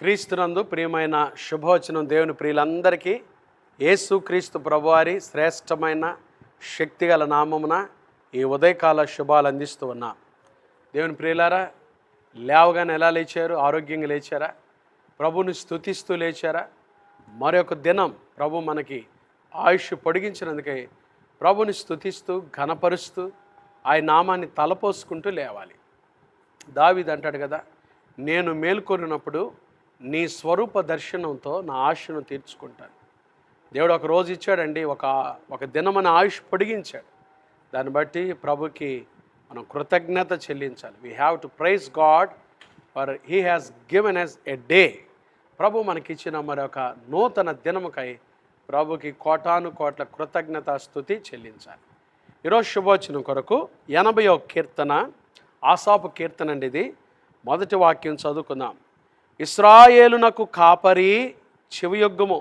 క్రీస్తునందు ప్రియమైన శుభవచనం దేవుని ప్రియులందరికీ యేసుక్రీస్తు ప్రభువారి శ్రేష్టమైన శక్తిగల నామమున ఈ ఉదయకాల శుభాలు అందిస్తూ ఉన్నా. దేవుని ప్రియులారా, లేవగానే ఎలా లేచారు? ఆరోగ్యంగా లేచారా? ప్రభుని స్తుతిస్తూ లేచారా? మరొక దినం ప్రభు మనకి ఆయుష్ పొడిగించినందుకే ప్రభుని స్తుతిస్తూ ఘనపరుస్తూ ఆయన నామాన్ని తలపోసుకుంటూ లేవాలి. దావీదు అంటాడు కదా, నేను మేల్కొనినప్పుడు నీ స్వరూప దర్శనంతో నా ఆశను తీర్చుకుంటాను. దేవుడు ఒక రోజు ఇచ్చాడండి, ఒక దినమని ఆయుష్ పొడిగించాడు. దాన్ని బట్టి ప్రభుకి మనం కృతజ్ఞత చెల్లించాలి. We have to praise God for he has given us a day. ప్రభు మనకిచ్చిన మరొక నూతన దినముకై ప్రభుకి కోటాను కోట్ల కృతజ్ఞత స్తుతి చెల్లించాలి. ఈరోజు శుభవచనం కొరకు 80వ కీర్తన, ఆసాపు కీర్తన అండి ఇది. మొదటి వాక్యం చదువుకుందాం. ఇశ్రాయేలునకు కాపరి చెవియొగ్గుము,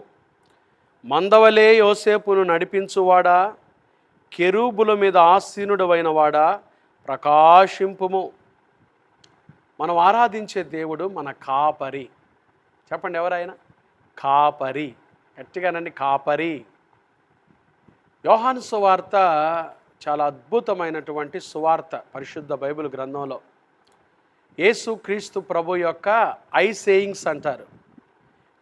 మందవలే యోసేపును నడిపించువాడా, కెరూబుల మీద ఆసీనుడవైన వాడా, ప్రకాశింపుము. మనం ఆరాధించే దేవుడు మన కాపరి. చెప్పండి, ఎవరైనా కాపరి, గట్టిగానండి, కాపరి. యోహాను సువార్త చాలా అద్భుతమైనటువంటి సువార్త పరిశుద్ధ బైబిల్ గ్రంథంలో. యేసు క్రీస్తు ప్రభు యొక్క ఐ సేయింగ్స్ అంటారు.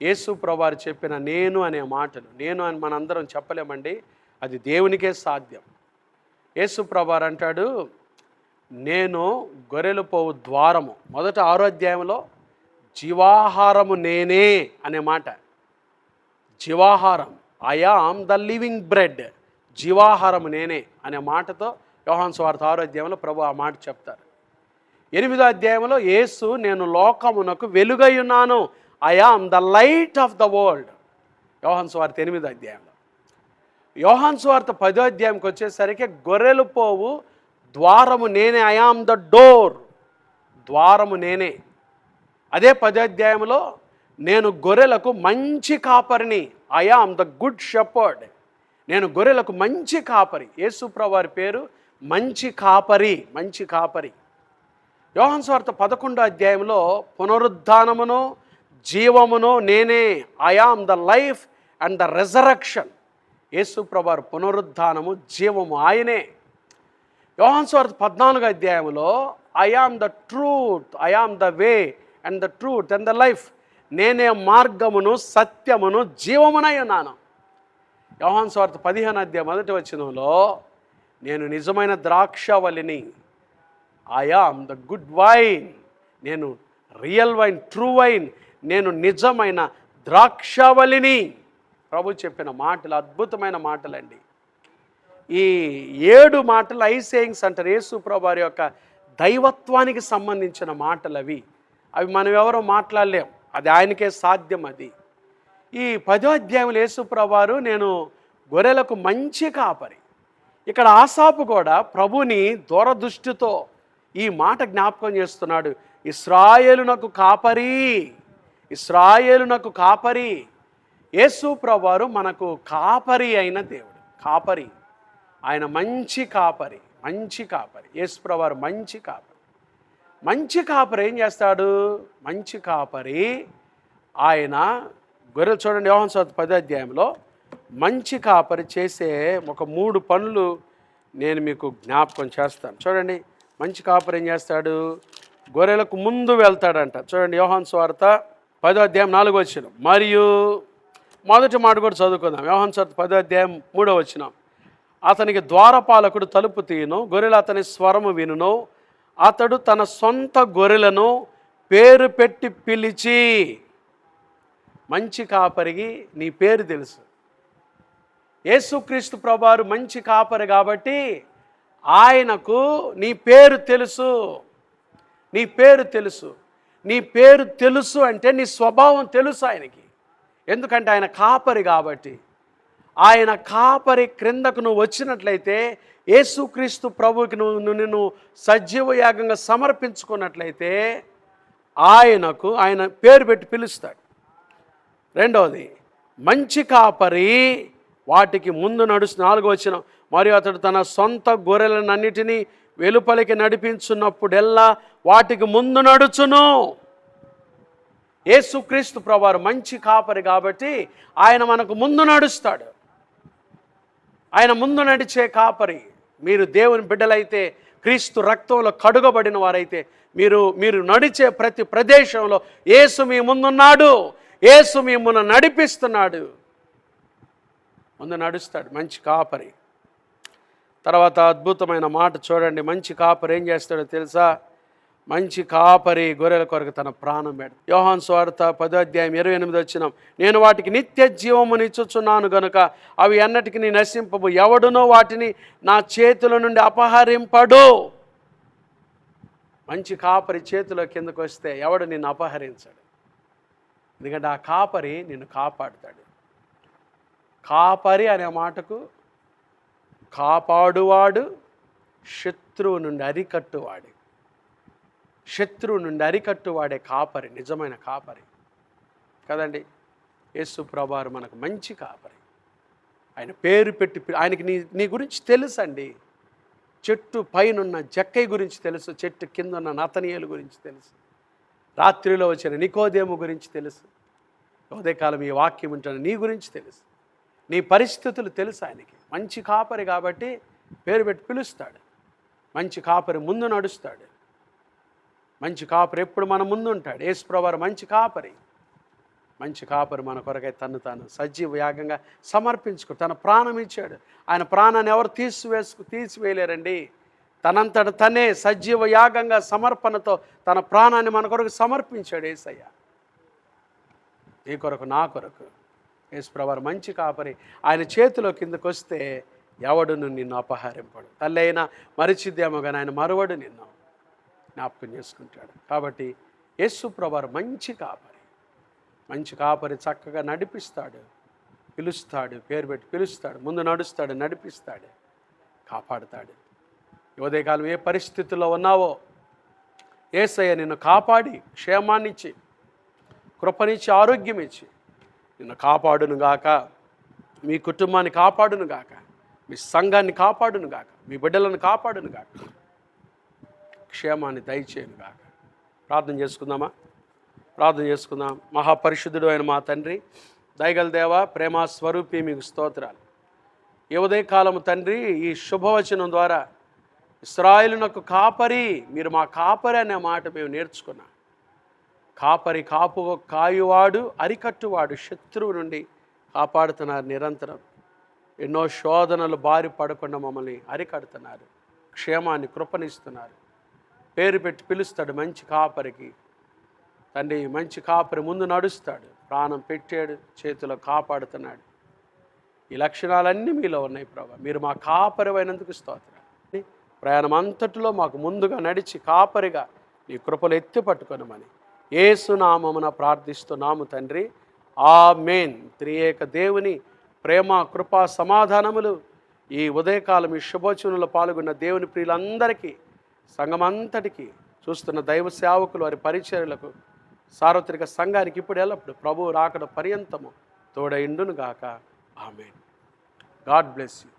యేసు ప్రభు వారు చెప్పిన నేను అనే మాటలు, నేను అని మనందరం చెప్పలేమండి, అది దేవునికే సాధ్యం. యేసు ప్రభు వారు అంటాడు, నేను గొర్రెలు పోవు ద్వారము. మొదట 6వ అధ్యాయంలో జీవాహారము నేనే అనే మాట. జీవాహారం, I am the living bread. జీవాహారము నేనే అనే మాటతో యోహాను సువార్త 6వ అధ్యాయంలో ప్రభు ఆ మాట చెప్తారు. 8వ అధ్యాయంలో యేసు, నేను లోకమునకు వెలుగై ఉన్నాను, I am the light of the world. యోహాను సువార్త 8వ అధ్యాయంలో. యోహాను సువార్త 10వ అధ్యాయంకి వచ్చేసరికి గొర్రెలు పోవు ద్వారము నేనే, ఐ యామ్ ద డోర్. ద్వారము నేనే. అదే 10వ అధ్యాయంలో నేను గొర్రెలకు మంచి కాపరిని, I am the good shepherd. నేను గొర్రెలకు మంచి కాపరి. యేసు ప్రభువు వారి పేరు మంచి కాపరి, మంచి కాపరి. యోహాను సువార్త 11వ అధ్యాయంలో పునరుద్ధానమును జీవమును నేనే, I am the life and the resurrection. Yesu ప్రభువు వారు పునరుద్ధానము జీవము ఆయనే. యోహాను సువార్త 14వ అధ్యాయంలో I am the truth, I am the way and the truth and the life. నేనే మార్గమును సత్యమును జీవమునై ఉన్నాను. యోహాను సువార్త 15వ అధ్యాయం 1వ వచనంలో నేను నిజమైన ద్రాక్షవల్లిని, I am the good vine. నేను రియల్ వైన్, ట్రూ వైన్. నేను నిజమైన ద్రాక్షవల్లిని. ప్రభు చెప్పిన మాటలు అద్భుతమైన మాటలండి. ఈ 7 మాటలు ఐ సేయింగ్స్ అంటారు. యేసు ప్రభు వారి యొక్క దైవత్వానికి సంబంధించిన మాటలు అవి మనం ఎవరో మాట్లాడలేం, అది ఆయనకే సాధ్యం. అది ఈ 10వ అధ్యాయంలో యేసు ప్రభు వారు నేను గొర్రెలకు మంచి కాపరి. ఇక్కడ ఆసాపు కూడా ప్రభుని దూరదృష్టితో ఈ మాట జ్ఞాపకం చేస్తున్నాడు. ఇశ్రాయేలునకు కాపరి, ఇశ్రాయేలునకు కాపరి. యేసు ప్రభు వారు మనకు కాపరి అయిన దేవుడు, కాపరి. ఆయన మంచి కాపరి, మంచి కాపరి. యేసు ప్రభు వారు మంచి కాపరి. మంచి కాపరి ఏం చేస్తాడు? మంచి కాపరి ఆయన గొర్రెలు, చూడండి యోహాను సువార్త 10వ అధ్యాయంలో మంచి కాపరి చేసే ఒక 3 పనులు నేను మీకు జ్ఞాపకం చేస్తాను. చూడండి, మంచి కాపరి ఏం చేస్తాడు? గొర్రెలకు ముందు వెళ్తాడంట. చూడండి యోహాను సువార్త 10వ అధ్యాయం 4వ వచనం. మరియు మొదటి మాట కూడా చదువుకుందాం. యోహాను సువార్త 10వ అధ్యాయం 3వ వచనం. అతనికి ద్వారపాలకుడు తలుపు తీయును, గొర్రెలు అతని స్వరము వినును. అతడు తన సొంత గొర్రెలను పేరు పెట్టి పిలిచి. మంచి కాపరికి నీ పేరు తెలుసు. యేసుక్రీస్తు ప్రభువారు మంచి కాపరి కాబట్టి ఆయనకు నీ పేరు తెలుసు. నీ పేరు తెలుసు. నీ పేరు తెలుసు అంటే నీ స్వభావం తెలుసు ఆయనకి. ఎందుకంటే ఆయన కాపరి కాబట్టి. ఆయన కాపరి క్రిందకు నువ్వు వచ్చినట్లయితే, యేసుక్రీస్తు ప్రభువుకి నిన్ను సజీవ యాగంగా సమర్పించుకున్నట్లయితే ఆయన పేరు పెట్టి పిలుస్తాడు. రెండవది, మంచి కాపరి వాటికి ముందు నడుస్తు. 4వ వచనం. మరియు అతడు తన సొంత గొర్రెలనన్నిటినీ వెలుపలికి నడిపించున్నప్పుడెల్లా వాటికి ముందు నడుచును. యేసుక్రీస్తు ప్రభువారు మంచి కాపరి కాబట్టి ఆయన మనకు ముందు నడుస్తాడు. ఆయన ముందు నడిచే కాపరి. మీరు దేవుని బిడ్డలైతే, క్రీస్తు రక్తంలో కడుగబడిన వారైతే మీరు నడిచే ప్రతి ప్రదేశంలో యేసు మీ ముందున్నాడు. యేసు మిమ్మల్ని నడిపిస్తున్నాడు. ముందు నడుస్తాడు మంచి కాపరి. తర్వాత అద్భుతమైన మాట చూడండి. మంచి కాపరి ఏం చేస్తాడో తెలుసా? మంచి కాపరి గొర్రెల కొరకు తన ప్రాణం పెడతాడు. యోహాను సువార్త 10:28 నేను వాటికి నిత్య జీవమునిచ్చుచున్నాను గనుక అవి ఎన్నటికి నశింపవు, ఎవడునో వాటిని నా చేతుల నుండి అపహరింపడు. మంచి కాపరి చేతిలో కిందకు వస్తే ఎవడు నిన్ను అపహరించాడు. ఎందుకంటే ఆ కాపరి నిన్ను కాపాడుతాడు. కాపరి అనే మాటకు కాపాడువాడు, శత్రువు నుండి అరికట్టువాడు. శత్రువు నుండి అరికట్టువాడే కాపరి, నిజమైన కాపరి కదండి. యేసు ప్రభువారు మనకు మంచి కాపరి. ఆయన పేరు పెట్టి, ఆయనకి నీ గురించి తెలుసండి. చెట్టు పైనున్న జక్కయ్య గురించి తెలుసు, చెట్టు కింద ఉన్న నతనీయుల గురించి తెలుసు, రాత్రిలో వచ్చిన నికోదేము గురించి తెలుసు, ఉదయకాలం ఈ వాక్యం ఉంటున్న నీ గురించి తెలుసు, నీ పరిస్థితులు తెలుసు ఆయనకి. మంచి కాపరి కాబట్టి పేరు పెట్టి పిలుస్తాడు. మంచి కాపరి ముందు నడుస్తాడు. మంచి కాపరి ఎప్పుడు మన ముందు ఉంటాడు. యేసు ప్రభువారు మంచి కాపరి. మంచి కాపరి మన కొరకై తను తాను సజీవ యాగంగా సమర్పించుకో తన ప్రాణం ఇచ్చాడు. ఆయన ప్రాణాన్ని ఎవరు తీసివేయలేరండి. తనంతట తనే సజీవ యాగంగా సమర్పణతో తన ప్రాణాన్ని మన కొరకు సమర్పించాడు యేసయ్య. ఈ కొరకు, నా కొరకు. యేసు ప్రభువారు మంచి కాపరి. ఆయన చేతిలో కిందకు వస్తే ఎవడును నిన్ను అపహరింపడు. తల్లి అయినా మరిచిద్దేమో కానీ ఆయన మరువడు, నిన్ను జ్ఞాపకం చేసుకుంటాడు. కాబట్టి యేసు ప్రభువారు మంచి కాపరి. మంచి కాపరి చక్కగా నడిపిస్తాడు, పిలుస్తాడు, పేరు పెట్టి పిలుస్తాడు, ముందు నడుస్తాడు, నడిపిస్తాడు, కాపాడుతాడు. ఉదయకాలం ఏ పరిస్థితుల్లో ఉన్నావో యేసయ్య నిన్ను కాపాడి క్షేమాన్నిచ్చి, కృపనిచ్చి, ఆరోగ్యం ఇచ్చి నిన్ను కాపాడునుగాక, మీ కుటుంబాన్ని కాపాడునుగాక, మీ సంఘాన్ని కాపాడునుగాక, మీ బిడ్డలను కాపాడునుగాక, క్షేమాన్ని దయచేయునుగాక. ప్రార్థన చేసుకుందామా? ప్రార్థన చేసుకుందాం. మహాపరిశుద్ధుడు అయిన మా తండ్రి, దయగల దేవ, ప్రేమ స్వరూపి, మీకు స్తోత్రాలు. ఈ ఉదయకాలము తండ్రి, ఈ శుభవచనం ద్వారా ఇశ్రాయేలునకు కాపరి, మీరు మా కాపరి అనే మాట మేము నేర్చుకున్నాం. కాపరి కాయువాడు, అరికట్టువాడు, శత్రువు నుండి కాపాడుతున్నారు. నిరంతరం ఎన్నో శోధనలు బారి పడకుండా మమ్మల్ని అరికడుతున్నారు, క్షేమాన్ని కృపనిస్తున్నారు. పేరు పెట్టి పిలుస్తాడు మంచి కాపరికి. తండ్రి, మంచి కాపరి ముందు నడుస్తాడు, ప్రాణం పెట్టాడు, చేతిలో కాపాడుతున్నాడు. ఈ లక్షణాలన్నీ మీలో ఉన్నాయి ప్రభా. మీరు మా కాపరి అయినందుకు స్తోత్రం. ప్రయాణం అంతటిలో మాకు ముందుగా నడిచి కాపరిగా నీ కృపలు ఎత్తి పట్టుకొనమని యేసు నామమున ప్రార్థిస్తున్నాము తండ్రి. ఆమేన్. త్రియేక దేవుని ప్రేమ, కృపా, సమాధానములు ఈ ఉదయకాలం ఈ శుభోచనలో పాల్గొన్న దేవుని ప్రియులందరికీ, సంఘమంతటికి, చూస్తున్న దైవ సేవకులు, వారి పరిచర్యలకు, సార్వత్రిక సంఘానికి ఇప్పుడు ఎల్లప్పుడు ప్రభువు రాకడ పర్యంతము తోడైండును గాక. ఆమేన్. God bless you.